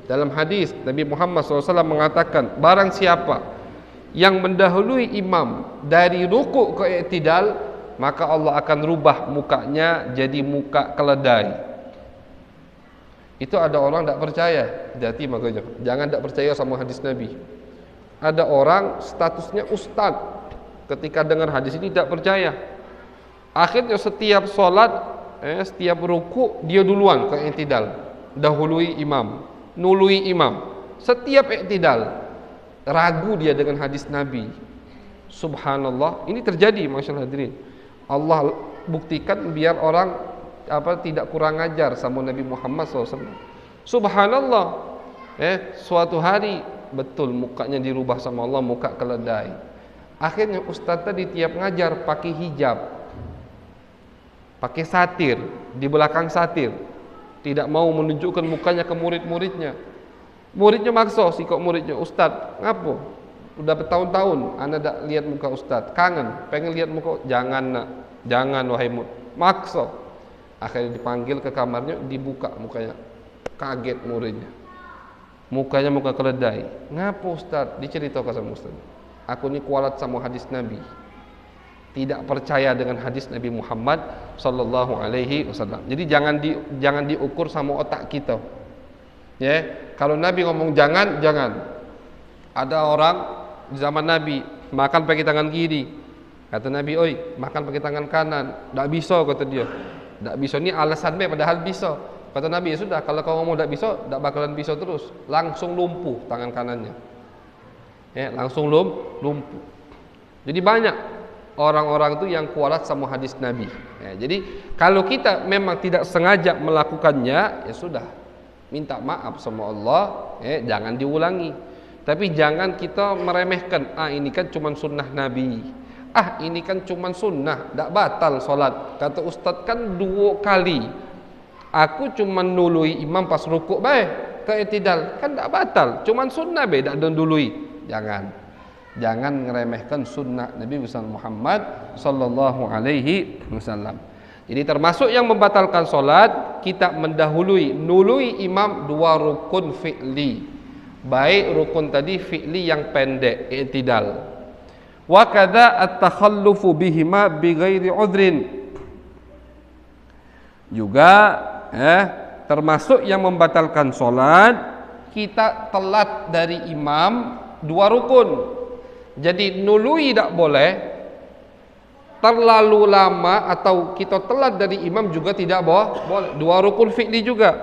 S1: dalam hadis Nabi Muhammad SAW mengatakan, barang siapa yang mendahului imam dari ruku ke i'tidal, maka Allah akan rubah mukanya jadi muka keledai. Itu ada orang tidak percaya, hati-hati makanya. Jangan tidak percaya sama hadis Nabi. Ada orang statusnya ustaz, ketika dengar hadis ini tidak percaya. Akhirnya setiap solat, setiap ruku dia duluan ke i'tidal, dahului imam, nului imam. Setiap i'tidal ragu dia dengan hadis Nabi. Subhanallah, ini terjadi, masyaallah hadirin. Allah buktikan biar orang tidak kurang ajar sama Nabi Muhammad SAW. Subhanallah, suatu hari betul mukanya dirubah sama Allah, muka keledai. Akhirnya ustaz tadi tiap ngajar pakai hijab, pakai satir, di belakang satir, tidak mau menunjukkan mukanya ke murid-muridnya. Muridnya maksa sih kok muridnya, ustaz ngapo? Udah bertahun-tahun anda tak lihat muka ustaz, kangen, pengen lihat muka. Jangan nak, jangan wahai murid, maksa. Akhirnya dipanggil ke kamarnya, dibuka mukanya, kaget muridnya, mukanya muka keledai. Ngapo ustaz? Diceritakan sama ustaz, aku ni kualat sama hadis Nabi, tidak percaya dengan hadis Nabi Muhammad sallallahu alaihi wasallam. Jadi jangan diukur sama otak kita. Kalau Nabi ngomong jangan. Ada orang di zaman Nabi makan pakai tangan kiri. Kata Nabi, oi, makan pakai tangan kanan. Tak bisa, kata dia. Tak bisa ni alasan be, padahal bisa. Kata Nabi, ya sudah, kalau kau ngomong tak bisa, tak bakalan bisa terus. Langsung lumpuh tangan kanannya. Langsung lumpuh. Jadi banyak orang-orang itu yang kualat sama hadis Nabi. Jadi kalau kita memang tidak sengaja melakukannya, ya sudah, minta maaf sama Allah, jangan diulangi. Tapi jangan kita meremehkan, ini kan cuma sunnah Nabi, ini kan cuma sunnah, tak batal solat. Kata ustaz kan 2 kali, aku cuma nului imam pas rukuk ke i'tidal, kan tak batal, cuma sunnah tak dului. Jangan ngeremehkan sunnah Nabi Muhammad sallallahu alaihi wasallam. Jadi termasuk yang membatalkan solat, kita nului imam 2 rukun fi'li. Baik rukun tadi fi'li yang pendek, i'tidal. Wa kadza at-takhallufu bihima bighairi udhrin. Juga termasuk yang membatalkan solat, kita telat dari imam 2 rukun. Jadi nului tak boleh, terlalu lama atau kita telat dari imam juga tidak boleh. 2 rukun fi'li juga.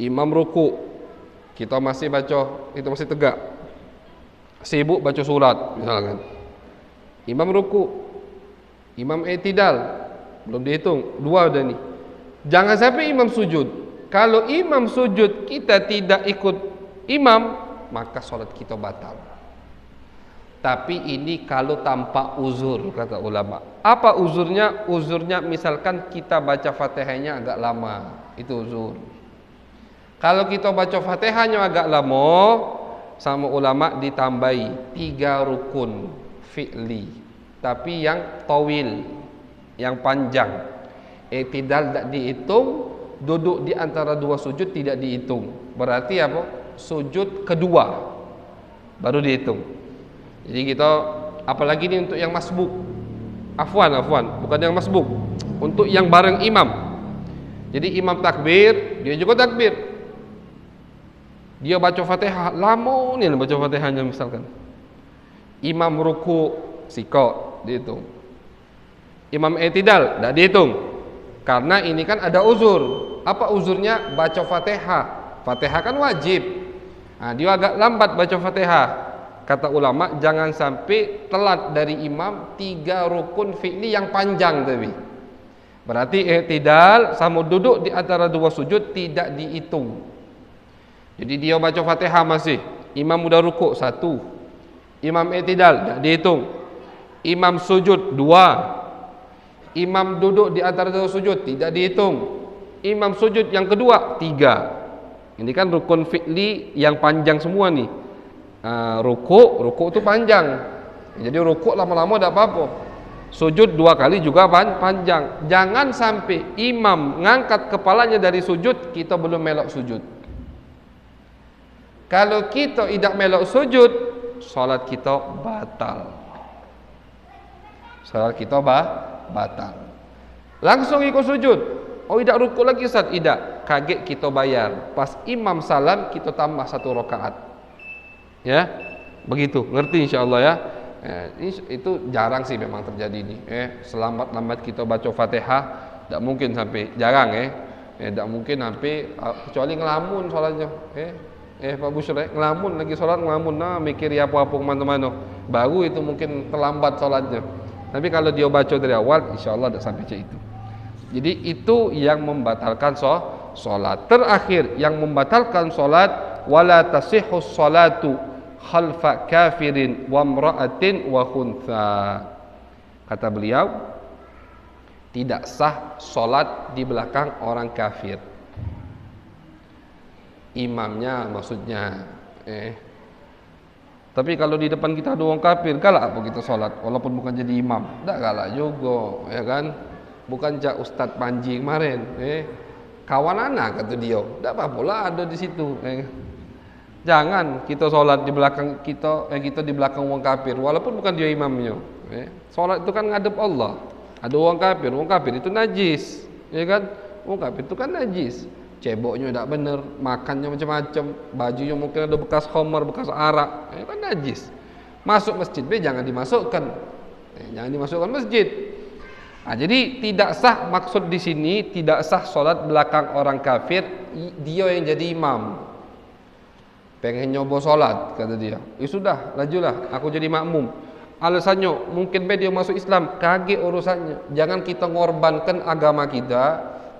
S1: Imam ruku, kita masih baca, kita masih tegak, sibuk baca surat misalkan. Imam ruku, imam i'tidal, belum dihitung, 2 udah nih. Jangan sampai imam sujud. Kalau imam sujud kita tidak ikut imam, maka solat kita batal. Tapi ini kalau tanpa uzur, kata ulama. Apa uzurnya? Uzurnya misalkan kita baca Fatihahnya agak lama, itu uzur. Kalau kita baca Fatihahnya agak lama, sama ulama ditambahi 3 rukun fi'li, tapi yang tawil, yang panjang. I'tidal tidak dihitung, duduk di antara 2 sujud tidak dihitung. Berarti apa? Sujud kedua baru dihitung. Jadi kita, apalagi ini untuk yang masbuk. Afwan, bukan yang masbuk. Untuk yang bareng imam. Jadi imam takbir, dia juga takbir. Dia baca Fatihah, lama nih baca Fatihahnya misalkan. Imam ruku, sikok, dihitung. Imam i'tidal, tidak dihitung. Karena ini kan ada uzur. Apa uzurnya? Baca Fatihah. Fatihah kan wajib. Nah, dia agak lambat baca Fatihah. Kata ulama, jangan sampai telat dari imam 3 rukun fi'li yang panjang tadi. Berarti i'tidal sama duduk di antara 2 sujud tidak dihitung. Jadi dia baca Fatihah masih, imam udah rukuk 1, imam i'tidal tidak dihitung, imam sujud 2, imam duduk di antara 2 sujud tidak dihitung, imam sujud yang kedua 3. Ini kan rukun fi'li yang panjang semua nih. Rukuk itu panjang. Jadi rukuk lama-lama tidak apa-apa. Sujud 2 kali juga panjang. Jangan sampai imam ngangkat kepalanya dari sujud, kita belum melok sujud. Kalau kita tidak melok sujud, salat kita batal. Salat kita batal. Langsung ikut sujud. Oh, tidak rukuk lagi Ustaz? Tidak. Kaget kita bayar. Pas imam salam, kita tambah 1 rakaat. Ya, begitu, ngerti insyaallah ya. Itu jarang sih memang terjadi ini. Selambat-lambat kita baca Fatihah, tidak mungkin sampai, jarang tidak mungkin sampai, kecuali ngelamun sholatnya. Pak Busyra, ngelamun lagi sholat, ngelamun, mikir apa-apa kemana-mana, baru itu mungkin terlambat sholatnya. Tapi kalau dia baca dari awal, insyaallah tidak sampai itu. Jadi itu yang membatalkan sholat. Terakhir yang membatalkan sholat, wala tasihhus sholatu khalfa kafirin wa imra'atin wa khuntha. Kata beliau, tidak sah solat di belakang orang kafir. Imamnya maksudnya. Tapi kalau di depan kita ada orang kafir, galak apa kita solat walaupun bukan jadi imam? Tak galak juga, ya kan? Bukan jak Ustadz Panji kemarin, kawan anak kata dia, tak apa pula ada di situ. Jangan kita solat di belakang kita di belakang orang kafir walaupun bukan dia imamnya. Solat itu kan ngadep Allah. Ada orang kafir itu najis, ya kan? Orang kafir itu kan najis. Ceboknya tidak benar, makannya macam-macam, bajunya mungkin ada bekas khamar, bekas arak, kan najis. Masuk masjid jangan dimasukkan. Jangan dimasukkan masjid. Nah, jadi tidak sah, maksud di sini tidak sah solat belakang orang kafir, dia yang jadi imam. Pengen nyoba solat, kata dia. Sudah, lajulah, aku jadi makmum. Alasannya, mungkin dia masuk Islam, kaget urusannya. Jangan kita ngorbankan agama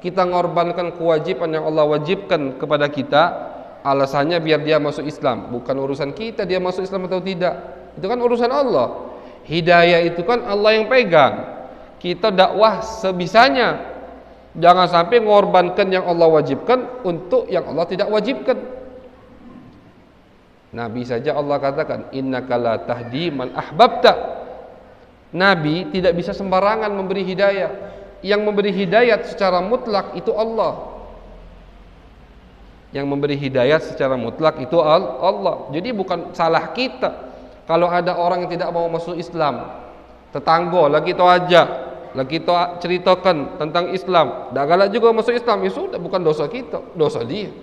S1: kita ngorbankan kewajiban yang Allah wajibkan kepada kita. Alasannya biar dia masuk Islam. Bukan urusan kita dia masuk Islam atau tidak. Itu kan urusan Allah. Hidayah itu kan Allah yang pegang. Kita dakwah sebisanya. Jangan sampai mengorbankan yang Allah wajibkan untuk yang Allah tidak wajibkan. Nabi saja Allah katakan, innaka la tahdi man ahbabta. Nabi tidak bisa sembarangan memberi hidayah. Yang memberi hidayat secara mutlak itu Allah. Yang memberi hidayat secara mutlak itu Allah. Jadi bukan salah kita kalau ada orang yang tidak mau masuk Islam. Tetangga lagi tu ajak, lagi tu ceritakan tentang Islam, dah galak juga masuk Islam, ya sudah, bukan dosa kita, dosa dia.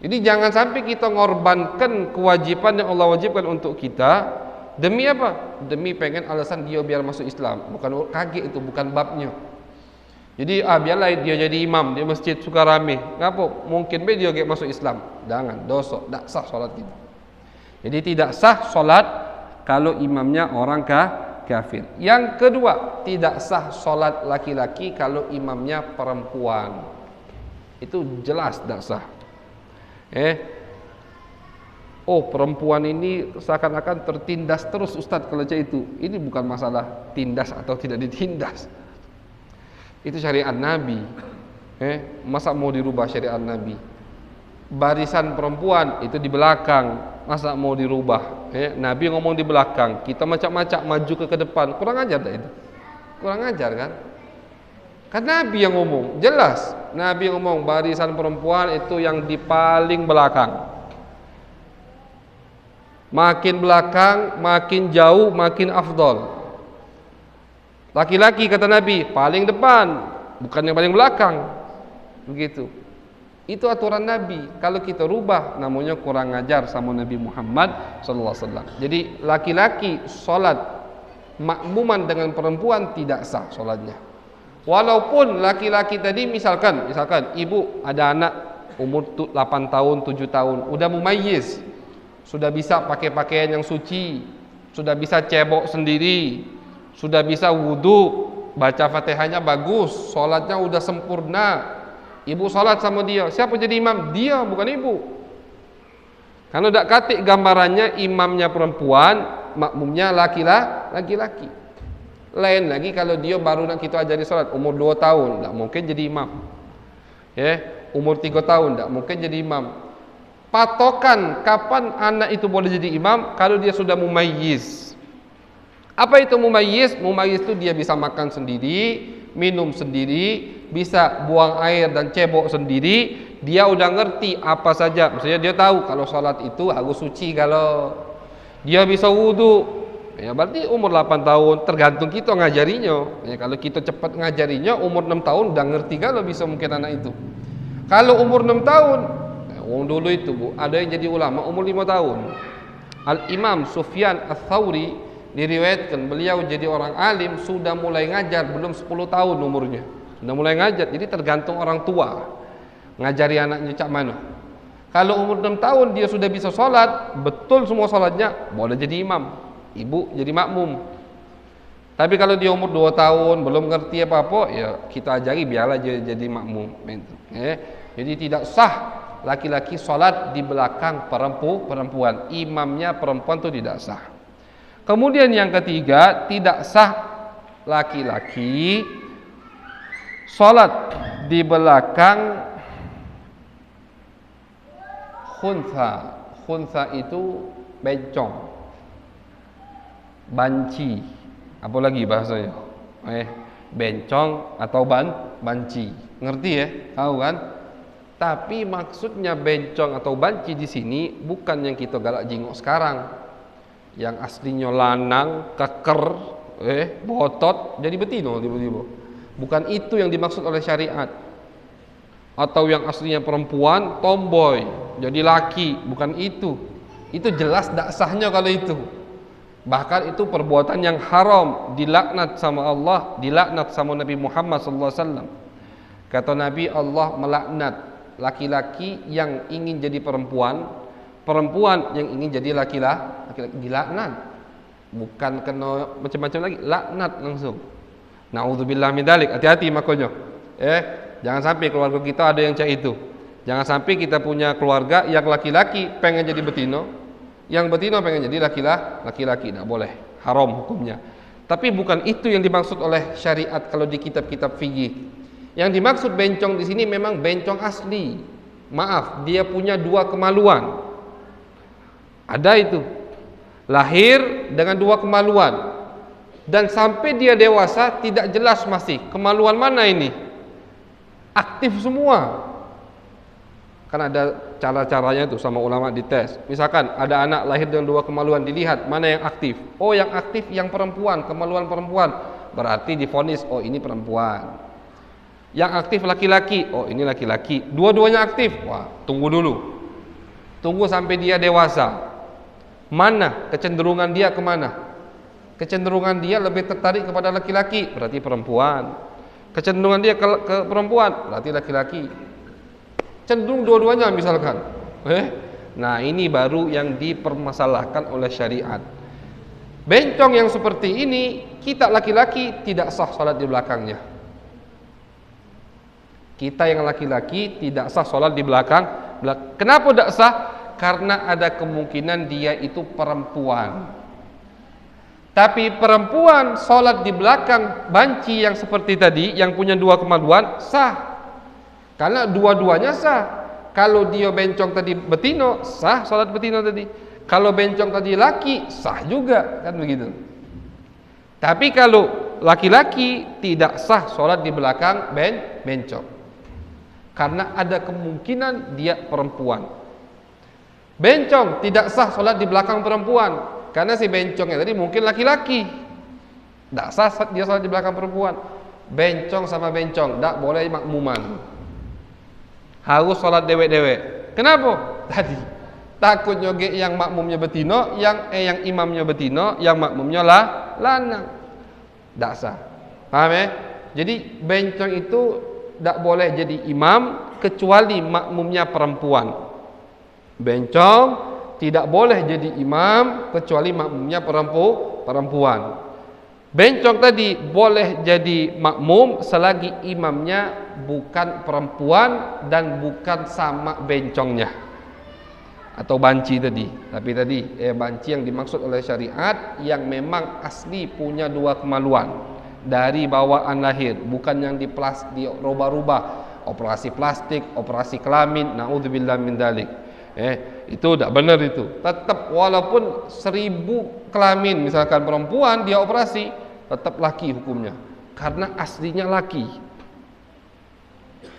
S1: Jadi jangan sampai kita ngorbankan kewajiban yang Allah wajibkan untuk kita demi apa? Demi pengen alasan dia biar masuk Islam. Bukan kaget, itu bukan babnya. Jadi biarlah dia jadi imam di masjid Sukarame. Ngapa? Mungkin dia masuk Islam. Jangan, dosa, tak sah solat kita. Jadi tidak sah solat kalau imamnya orang kafir. Yang kedua, tidak sah solat laki-laki kalau imamnya perempuan. Itu jelas tak sah. Perempuan ini seakan-akan tertindas terus Ustadz kalau macam itu. Ini bukan masalah tindas atau tidak ditindas. Itu syariat Nabi. Masa mau dirubah syariat Nabi? Barisan perempuan itu di belakang, masa mau dirubah? Nabi ngomong di belakang, kita macam-macam maju ke depan. Kurang ajar tak itu? Kurang ajar kan? Kan Nabi yang ngomong, jelas. Nabi ngomong barisan perempuan itu yang di paling belakang. Makin belakang, makin jauh, makin afdol. Laki-laki kata Nabi paling depan, bukan yang paling belakang. Begitu. Itu aturan Nabi. Kalau kita rubah, namanya kurang ajar sama Nabi Muhammad sallallahu alaihi wasallam. Jadi laki-laki solat makmuman dengan perempuan tidak sah solatnya. Walaupun laki-laki tadi misalkan ibu ada anak umur 8 tahun, 7 tahun, udah mumayyiz, sudah bisa pakai pakaian yang suci, sudah bisa cebok sendiri, sudah bisa wudu, baca Fatihahnya bagus, solatnya udah sempurna. Ibu solat sama dia, siapa jadi imam? Dia, bukan ibu. Kalau tak katik gambarannya imamnya perempuan, makmumnya laki-laki. Lain lagi kalau dia baru nak kita ajari solat umur 2 tahun, tak mungkin jadi imam. Umur 3 tahun, tak mungkin jadi imam. Patokan kapan anak itu boleh jadi imam kalau dia sudah mumayyiz. Apa itu mumayyiz? Mumayyiz itu dia bisa makan sendiri, minum sendiri, bisa buang air dan cebok sendiri. Dia udah ngerti apa saja. Maksudnya dia tahu kalau salat itu harus suci, kalau dia bisa wudu. Ya berarti umur 8 tahun, tergantung kita ngajarinya. Kalau kita cepat ngajarinya, umur 6 tahun udah ngerti kalau bisa mungkin anak itu. Kalau umur 6 tahun, dulu itu ada yang jadi ulama umur 5 tahun. Al-Imam Sufyan Ats-Tsauri diriwayatkan beliau jadi orang alim sudah mulai ngajar belum 10 tahun umurnya. Sudah mulai ngajar. Jadi tergantung orang tua ngajari anaknya cak mana. Kalau umur 6 tahun dia sudah bisa sholat, betul semua sholatnya, boleh jadi imam, ibu jadi makmum. Tapi kalau dia umur 2 tahun belum ngerti apa-apa, ya kita ajari biarlah dia jadi makmum. Jadi tidak sah laki-laki sholat di belakang perempuan. Imamnya perempuan itu tidak sah. Kemudian yang ketiga, tidak sah laki-laki sholat di belakang khunsa. Khunsa itu bencong, banci, apa lagi bahasanya? Bencong atau banci. Ngerti ya? Tahu kan? Tapi maksudnya bencong atau banci di sini bukan yang kita galak jingok sekarang. Yang aslinya lanang, keker, botot, jadi betino tiba-tiba. Bukan itu yang dimaksud oleh syariat. Atau yang aslinya perempuan, tomboy, jadi laki, bukan itu. Itu jelas tak sahnya kalau itu. Bahkan itu perbuatan yang haram, dilaknat sama Allah, dilaknat sama Nabi Muhammad SAW. Kata Nabi, Allah melaknat laki-laki yang ingin jadi perempuan, perempuan yang ingin jadi laki-laki, dilaknat. Bukan kena macam-macam lagi, laknat langsung. Na'udzubillah min dzalik. Hati-hati makanya. Jangan sampai keluarga kita ada yang cak itu. Jangan sampai kita punya keluarga yang laki-laki pengen jadi betino, yang betino pengen jadi laki-laki. Tidak boleh, haram hukumnya. Tapi bukan itu yang dimaksud oleh syariat kalau di kitab-kitab fikih. Yang dimaksud bencong di sini memang bencong asli. Maaf, dia punya 2 kemaluan. Ada itu, lahir dengan 2 kemaluan. Dan sampai dia dewasa tidak jelas masih kemaluan mana ini. Aktif semua. Kan ada cara-caranya itu sama ulama dites. Misalkan ada anak lahir dengan 2 kemaluan, dilihat mana yang aktif. Oh, yang aktif yang perempuan, kemaluan perempuan. Berarti divonis, oh ini perempuan. Yang aktif laki-laki, oh ini laki-laki. Dua-duanya aktif. Wah, tunggu dulu. Tunggu sampai dia dewasa. Mana kecenderungan dia kemana? Kecenderungan dia lebih tertarik kepada laki-laki, berarti perempuan. Kecenderungan dia ke perempuan, berarti laki-laki. Cenderung dua-duanya misalkan. Nah, ini baru yang dipermasalahkan oleh syariat. Bencong yang seperti ini, kita laki-laki tidak sah salat di belakangnya. Kita yang laki-laki tidak sah salat di belakang. Kenapa tidak sah? Karena ada kemungkinan dia itu perempuan. Tapi perempuan salat di belakang banci yang seperti tadi, yang punya 2 kemaluan, sah. Karena dua-duanya sah. Kalau dia bencong tadi betino, sah salat betino tadi. Kalau bencong tadi laki, sah juga, kan begitu. Tapi kalau laki-laki tidak sah salat di belakang bencong. Karena ada kemungkinan dia perempuan. Bencong tidak sah salat di belakang perempuan, karena si bencongnya tadi mungkin laki-laki. Tidak sah dia salat di belakang perempuan. Bencong sama bencong tidak boleh makmuman. Harus salat dewek-dewek. Kenapa? Tadi takut nyogek yang makmumnya betino, yang imamnya betino, yang makmumnya lanang. Tak sah. Paham ya? Jadi bencong itu tak boleh jadi imam kecuali makmumnya perempuan. Bencong tidak boleh jadi imam kecuali makmumnya perempuan. Bencong tadi boleh jadi makmum selagi imamnya bukan perempuan dan bukan sama bencongnya atau banci tadi. Tapi tadi banci yang dimaksud oleh syariat yang memang asli punya 2 kemaluan dari bawaan lahir, bukan yang dirubah-rubah, operasi plastik, operasi kelamin, naudzubillah min dzalik. Itu tidak benar itu. Tetap walaupun 1000 kelamin misalkan perempuan dia operasi, tetap laki hukumnya. Karena aslinya laki.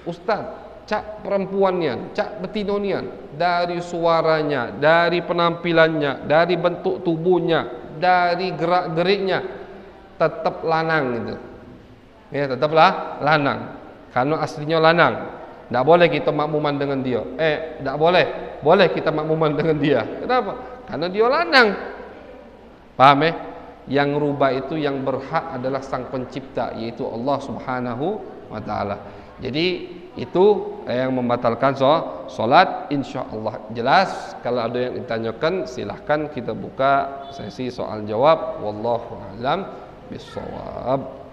S1: Ustaz, cak perempuannya, cak betinonian, dari suaranya, dari penampilannya, dari bentuk tubuhnya, dari gerak-geriknya, tetap lanang gitu. Ya, tetaplah lanang. Karena aslinya lanang. Tidak boleh kita makmuman dengan dia. Tidak boleh. Boleh kita makmuman dengan dia. Kenapa? Karena dia lanang. Paham ya? Yang rubah itu yang berhak adalah sang pencipta, yaitu Allah Subhanahu wa ta'ala. Jadi itu yang membatalkan solat, insyaallah jelas. Kalau ada yang ditanyakan silahkan kita buka sesi soal jawab. Wallahu a'lam bishawab.